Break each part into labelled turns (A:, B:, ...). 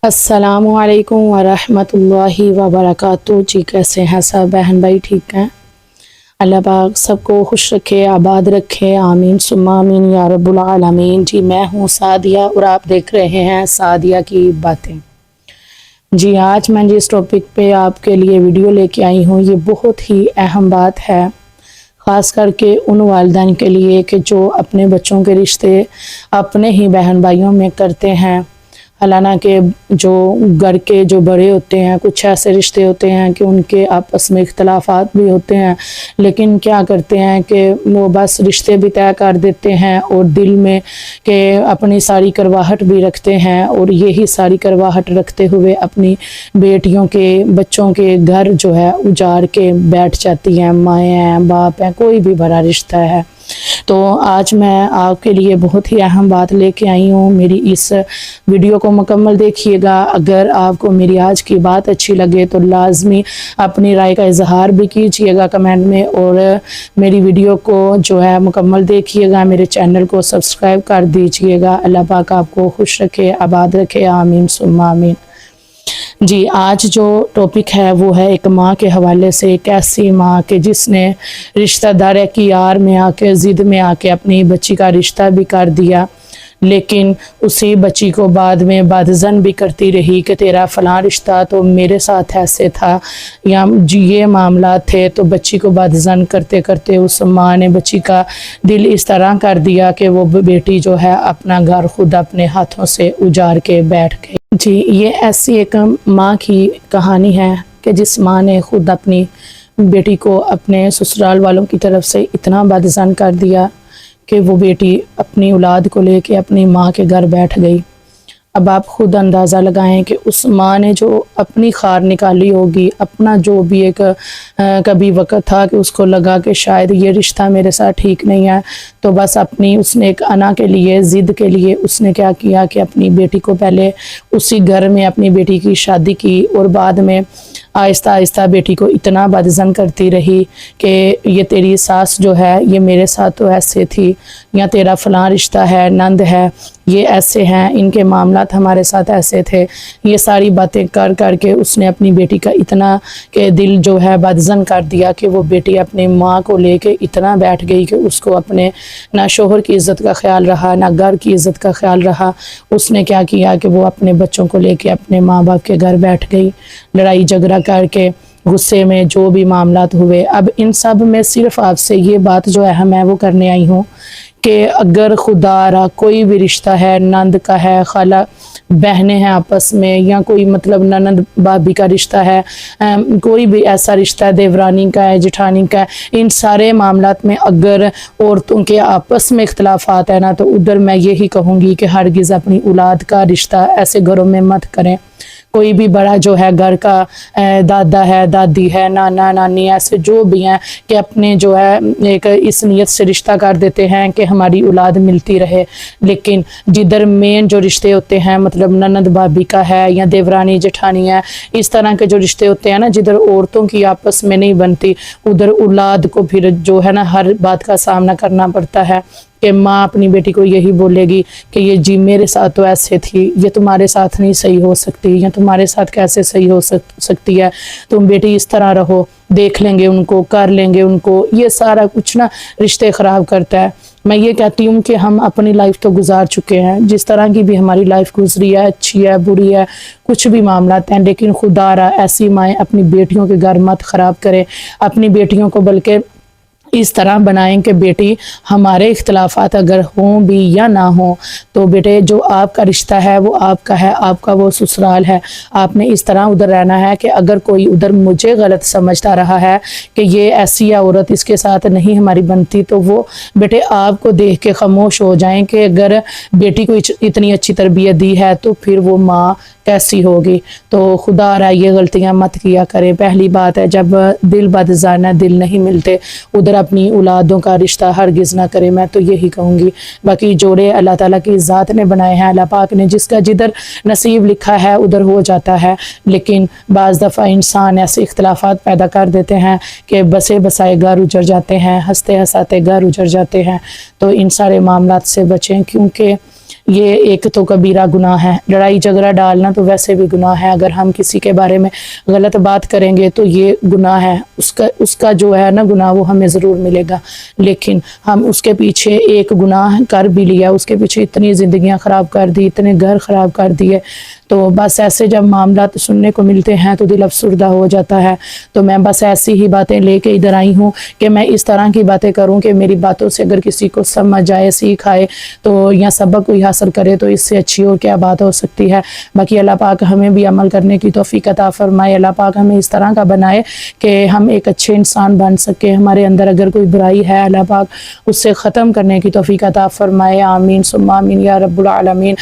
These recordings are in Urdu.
A: السلام علیکم ورحمۃ اللہ وبرکاتہ۔ جی کیسے ہیں سب بہن بھائی؟ ٹھیک ہیں؟ اللہ پاک سب کو خوش رکھے، آباد رکھے، آمین ثم آمین یا رب العالمین۔ جی میں ہوں سعدیہ اور آپ دیکھ رہے ہیں سعدیہ کی باتیں۔ جی آج میں جس ٹاپک پہ آپ کے لیے ویڈیو لے کے آئی ہوں، یہ بہت ہی اہم بات ہے، خاص کر کے ان والدین کے لیے کہ جو اپنے بچوں کے رشتے اپنے ہی بہن بھائیوں میں کرتے ہیں۔ حالانکہ جو گھر کے جو بڑے ہوتے ہیں، کچھ ایسے رشتے ہوتے ہیں کہ ان کے آپس میں اختلافات بھی ہوتے ہیں، لیکن کیا کرتے ہیں کہ وہ بس رشتے بھی طے کر دیتے ہیں اور دل میں کہ اپنی ساری کرواہٹ بھی رکھتے ہیں، اور یہی ساری کرواہٹ رکھتے ہوئے اپنی بیٹیوں کے بچوں کے گھر جو ہے اجاڑ کے بیٹھ جاتی ہیں، مائیں ہیں، باپ ہیں، کوئی بھی بڑا رشتہ ہے۔ تو آج میں آپ کے لیے بہت ہی اہم بات لے کے آئی ہوں، میری اس ویڈیو کو مکمل دیکھیے گا۔ اگر آپ کو میری آج کی بات اچھی لگے تو لازمی اپنی رائے کا اظہار بھی کیجیے گا کمنٹ میں، اور میری ویڈیو کو جو ہے مکمل دیکھیے گا، میرے چینل کو سبسکرائب کر دیجیے گا۔ اللہ پاک آپ کو خوش رکھے، آباد رکھے، آمین ثم آمین۔ جی آج جو ٹاپک ہے وہ ہے ایک ماں کے حوالے سے، ایک ایسی ماں کہ جس نے رشتہ دار کی آڑ میں آ کے، ضد میں آ کے اپنی بچی کا رشتہ بھی کر دیا، لیکن اسی بچی کو بعد میں بدظن بھی کرتی رہی کہ تیرا فلاں رشتہ تو میرے ساتھ ایسے تھا، یا یہ معاملات تھے، تو بچی کو بدظن کرتے کرتے اس ماں نے بچی کا دل اس طرح کر دیا کہ وہ بیٹی جو ہے اپنا گھر خود اپنے ہاتھوں سے اجاڑ کے بیٹھ گئی۔ جی یہ ایسی ایک ماں کی کہانی ہے کہ جس ماں نے خود اپنی بیٹی کو اپنے سسرال والوں کی طرف سے اتنا بدظن کر دیا کہ وہ بیٹی اپنی اولاد کو لے کے اپنی ماں کے گھر بیٹھ گئی۔ اب آپ خود اندازہ لگائیں کہ اس ماں نے جو اپنی خار نکالی ہوگی، اپنا جو بھی ایک کبھی وقت تھا کہ اس کو لگا کہ شاید یہ رشتہ میرے ساتھ ٹھیک نہیں ہے، تو بس اپنی اس نے ایک انا کے لیے، ضد کے لیے اس نے کیا کیا کہ اپنی بیٹی کو پہلے اسی گھر میں اپنی بیٹی کی شادی کی، اور بعد میں آہستہ آہستہ بیٹی کو اتنا بدظن کرتی رہی کہ یہ تیری ساس جو ہے یہ میرے ساتھ تو ایسے تھی، یا تیرا فلاں رشتہ ہے، نند ہے، یہ ایسے ہیں، ان کے معاملات ہمارے ساتھ ایسے تھے۔ یہ ساری باتیں کر کر کے اس نے اپنی بیٹی کا اتنا کہ دل جو ہے بدظن کر دیا کہ وہ بیٹی اپنی ماں کو لے کے اتنا بیٹھ گئی کہ اس کو اپنے نہ شوہر کی عزت کا خیال رہا، نہ گھر کی عزت کا خیال رہا۔ اس نے کیا کیا کہ وہ اپنے بچوں کو لے کے اپنے ماں باپ کے گھر بیٹھ گئی، لڑائی جھگڑا کر کے، غصے میں جو بھی معاملات ہوئے۔ اب ان سب میں صرف آپ سے یہ بات جو اہم ہے وہ کرنے آئی ہوں کہ اگر خدا را کوئی بھی رشتہ ہے، نند کا ہے، خالہ بہنیں ہیں آپس میں، یا کوئی مطلب نند بھابی کا رشتہ ہے، کوئی بھی ایسا رشتہ ہے، دیورانی کا ہے، جٹھانی کا ہے، ان سارے معاملات میں اگر عورتوں کے آپس میں اختلافات ہیں نا، تو ادھر میں یہی کہوں گی کہ ہرگز اپنی اولاد کا رشتہ ایسے گھروں میں مت کریں۔ کوئی بھی بڑا جو ہے گھر کا دادا ہے، دادی ہے، نانا نانی، ایسے جو بھی ہیں کہ اپنے جو ہے ایک اس نیت سے رشتہ کر دیتے ہیں کہ ہماری اولاد ملتی رہے، لیکن جدھر مین جو رشتے ہوتے ہیں مطلب نند بھابی کا ہے یا دیورانی جٹھانی ہے، اس طرح کے جو رشتے ہوتے ہیں نا جدھر عورتوں کی آپس میں نہیں بنتی، ادھر اولاد کو پھر جو ہے نا ہر بات کا سامنا کرنا پڑتا ہے کہ ماں اپنی بیٹی کو یہی بولے گی کہ یہ جی میرے ساتھ تو ایسے تھی، یہ تمہارے ساتھ نہیں صحیح ہو سکتی، یا تمہارے ساتھ کیسے صحیح ہو سکتی ہے، تم بیٹی اس طرح رہو، دیکھ لیں گے ان کو، کر لیں گے ان کو، یہ سارا کچھ نا رشتے خراب کرتا ہے۔ میں یہ کہتی ہوں کہ ہم اپنی لائف تو گزار چکے ہیں، جس طرح کی بھی ہماری لائف گزری ہے، اچھی ہے، بری ہے، کچھ بھی معاملات ہیں، لیکن خدا را ایسی مائیں اپنی بیٹیوں کے گھر مت خراب کرے، اپنی بیٹیوں کو بلکہ اس طرح بنائیں کہ بیٹی ہمارے اختلافات اگر ہوں بھی یا نہ ہوں تو بیٹے جو آپ کا رشتہ ہے وہ آپ کا ہے، آپ کا وہ سسرال ہے، آپ نے اس طرح ادھر رہنا ہے کہ اگر کوئی ادھر مجھے غلط سمجھتا رہا ہے کہ یہ ایسی عورت اس کے ساتھ نہیں ہماری بنتی، تو وہ بیٹے آپ کو دیکھ کے خاموش ہو جائیں کہ اگر بیٹی کو اتنی اچھی تربیت دی ہے تو پھر وہ ماں کیسی ہوگی۔ تو خدا را یہ غلطیاں مت کیا کرے۔ پہلی بات ہے جب دل بدظن ہے، دل نہیں ملتے، ادھر اپنی اولادوں کا رشتہ ہرگز نہ کرے، میں تو یہی کہوں گی۔ باقی جوڑے اللہ تعالیٰ کی ذات نے بنائے ہیں، اللہ پاک نے جس کا جدھر نصیب لکھا ہے ادھر ہو جاتا ہے، لیکن بعض دفعہ انسان ایسے اختلافات پیدا کر دیتے ہیں کہ بسے بسائے گھر اجڑ جاتے ہیں، ہنستے ہنساتے گھر اجڑ جاتے ہیں۔ تو ان سارے معاملات سے بچیں، کیونکہ یہ ایک تو کبیرہ گناہ ہے. لڑائی جھگڑا ڈالنا تو ویسے بھی گناہ ہے. اگر ہم کسی کے بارے میں غلط بات کریں گے تو یہ گناہ ہے. اس کا جو ہے نا گناہ وہ ہمیں ضرور ملے گا. لیکن ہم اس کے پیچھے ایک گناہ کر بھی لیا, اس کے پیچھے اتنی زندگیاں خراب کر دی, اتنے گھر خراب کر دیے. تو بس ایسے جب معاملات سننے کو ملتے ہیں تو دل افسردہ ہو جاتا ہے. تو میں بس ایسی ہی باتیں لے کے ادھر آئی ہوں کہ میں اس طرح کی باتیں کروں کہ میری باتوں سے اگر کسی کو سمجھ آئے, سیکھ آئے تو یا سبق کوئی حاصل کرے تو اس سے اچھی اور کیا بات ہو سکتی ہے. باقی اللہ پاک ہمیں بھی عمل کرنے کی توفیق عطا فرمائے. اللہ پاک ہمیں اس طرح کا بنائے کہ ہم ایک اچھے انسان بن سکے. ہمارے اندر اگر کوئی برائی ہے اللہ پاک اس سے ختم کرنے کی توفیق عطا فرمائے. آمین ثم آمین یا رب العالمین.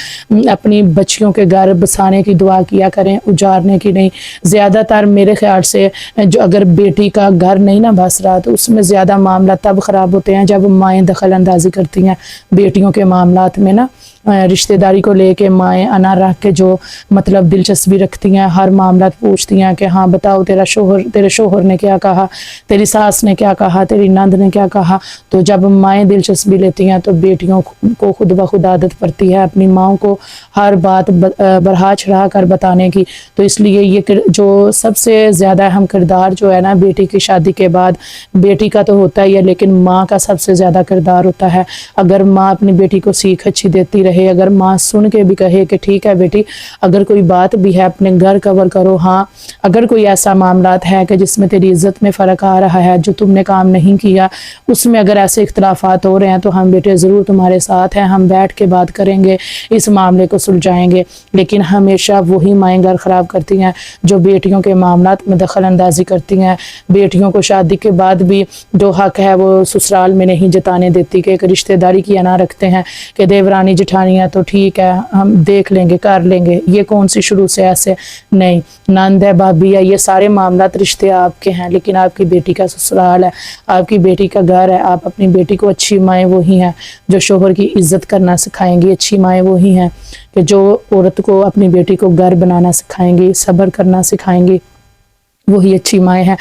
A: اپنی بچیوں کے گھر بسانے کی دعا کیا کریں, اجارنے کی نہیں. زیادہ تر میرے خیال سے جو اگر بیٹی کا گھر نہیں نہ بس رہا تو اس میں زیادہ معاملہ تب خراب ہوتے ہیں جب مائیں دخل اندازی کرتی ہیں بیٹیوں کے معاملات میں نا. رشتہ داری کو لے کے مائیں انا رکھ کے جو مطلب دلچسپی رکھتی ہیں, ہر معاملات پوچھتی ہیں کہ ہاں بتاؤ تیرے شوہر نے کیا کہا, تیری ساس نے کیا کہا, تیری نند نے کیا کہا. تو جب مائیں دلچسپی لیتی ہیں تو بیٹیوں کو خود بخود عادت پڑتی ہے اپنی ماؤں کو ہر بات بڑھا چڑھا کر بتانے کی. تو اس لیے یہ جو سب سے زیادہ اہم کردار جو ہے نا بیٹی کی شادی کے بعد, بیٹی کا تو ہوتا ہی ہے لیکن ماں کا سب سے زیادہ کردار ہوتا ہے. اگر ماں اپنی بیٹی کو سیکھ اچھی دیتی رہے, اگر ماں سن کے بھی کہے کہ ٹھیک ہے بیٹی اگر کوئی بات بھی ہے اپنے گھر کور کرو, ہاں اگر کوئی ایسا معاملات ہے کہ جس میں تیری عزت میں فرق آ رہا ہے, جو تم نے کام نہیں کیا اس میں اگر ایسے اختلافات ہو رہے ہیں تو ہم بیٹے ضرور تمہارے ساتھ ہیں, ہم بیٹھ کے بات کریں گے, اس معاملے کو سلجھائیں گے. لیکن ہمیشہ وہی مائیں گھر خراب کرتی ہیں جو بیٹیوں کے معاملات میں دخل اندازی کرتی ہیں. بیٹیوں کو شادی کے بعد بھی جو حق ہے وہ سسرال میں نہیں جتانے دیتی کہ ایک رشتہ داری کی انا رکھتے ہیں کہ دیورانی جٹھانی ہے تو ٹھیک ہے ہم دیکھ لیں گے کر لیں گے. یہ کون سی شروع سے ایسے نہیں, نند ہے بھابھی ہے یہ سارے معاملات رشتے آپ کے ہیں لیکن آپ کی بیٹی کا سسرال ہے, آپ کی بیٹی کا گھر ہے. آپ اپنی بیٹی کو اچھی مائیں وہی ہیں جو شوہر کی عزت کرنا سکھائیں گی, اچھی مائیں وہی ہیں کہ جو عورت کو اپنی بیٹی کو گھر بنانا سکھائیں گی, صبر کرنا سکھائیں گی, وہی اچھی مائیں ہیں.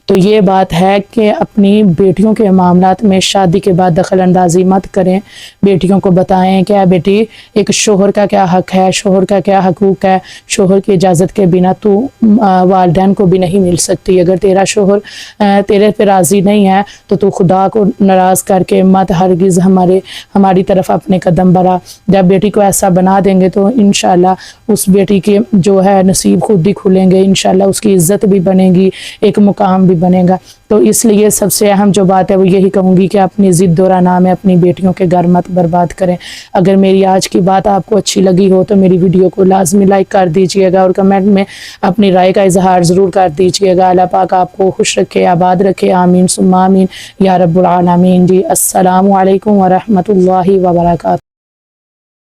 A: تو یہ بات ہے کہ اپنی بیٹیوں کے معاملات میں شادی کے بعد دخل اندازی مت کریں. بیٹیوں کو بتائیں کہ بیٹی ایک شوہر کا کیا حق ہے, شوہر کا کیا حقوق ہے. شوہر کی اجازت کے بنا تو والدین کو بھی نہیں مل سکتی. اگر تیرا شوہر تیرے پہ راضی نہیں ہے تو خدا کو ناراض کر کے مت ہرگز ہماری طرف اپنے قدم بڑھا. جب بیٹی کو ایسا بنا دیں گے تو انشاءاللہ اس بیٹی کے جو ہے نصیب خود ہی کھلیں گے, انشاءاللہ اس کی عزت بھی بنے گی, ایک مقام بھی بنے گا. تو اس لیے سب سے اہم جو بات ہے وہ یہی کہوں گی کہ اپنی ضد و رنا میں اپنی بیٹیوں کے گھر مت برباد کریں. اگر میری آج کی بات آپ کو اچھی لگی ہو تو میری ویڈیو کو لازمی لائک کر دیجئے گا اور کمنٹ میں اپنی رائے کا اظہار ضرور کر دیجئے گا. اللہ پاک آپ کو خوش رکھے, آباد رکھے. آمین ثم آمین یا رب العالمین. جی السلام علیکم ورحمۃ اللہ وبرکاتہ.